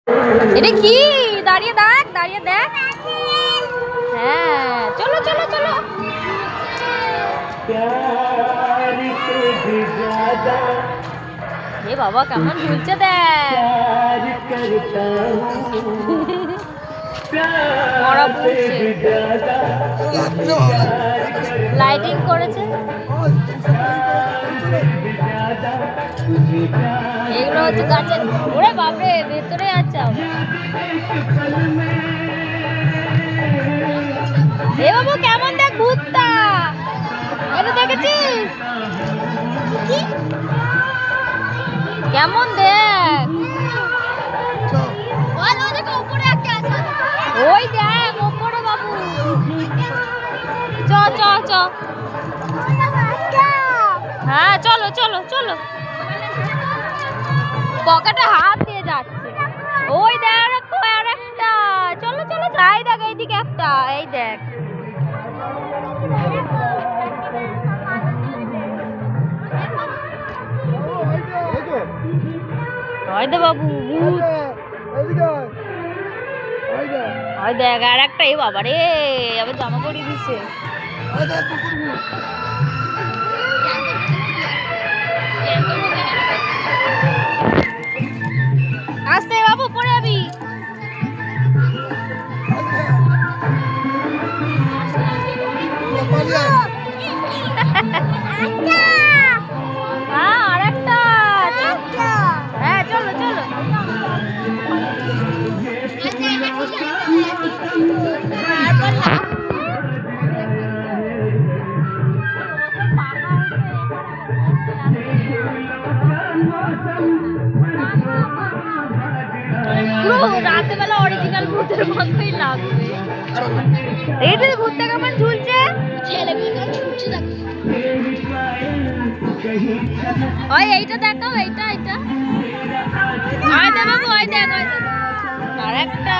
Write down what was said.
এটা কি? দাঁড়িয়ে দেখ, দাঁড়িয়ে দেখ। হ্যাঁ, চলো চলো চলো। এ বাবা কেমন ঝুলছে দেখ। লাইটিং করেছে। এগুলো হচ্ছে গাছের। ওরে বাপরে, ভেতরে আছে। এ বাবু কেমন দেখ ভূতটা, এটা দেখেছিস কেমন দেখ? ওই দেখ ওপরে বাবু। চ চ চ। হ্যাঁ চলো চলো চলো। পকেটে হাত দিয়ে যাচ্ছে। ওই দেখ আর একটা। চলো চলো যাই, দেখ এইদিকে একটা, এই দেখ। ওই দে বাবু, ওই দেখ আর একটা। এই বাবা রে, আবার জামা পরিয়ে দিচ্ছে। আস্তে বাবু, পড়ে যাবি। হ্যাঁ আর একটা। হ্যাঁ চলো চলো। রাতেবেলা অরিজিনাল ভূতের মতোই লাগবে। এই যে ভূতটা কেমন ঝুলছে। ওই এইটা দেখাও, এইটা এইটা। ওই দে বাবু, ওই দেখ, ওই দেখ আর একটা।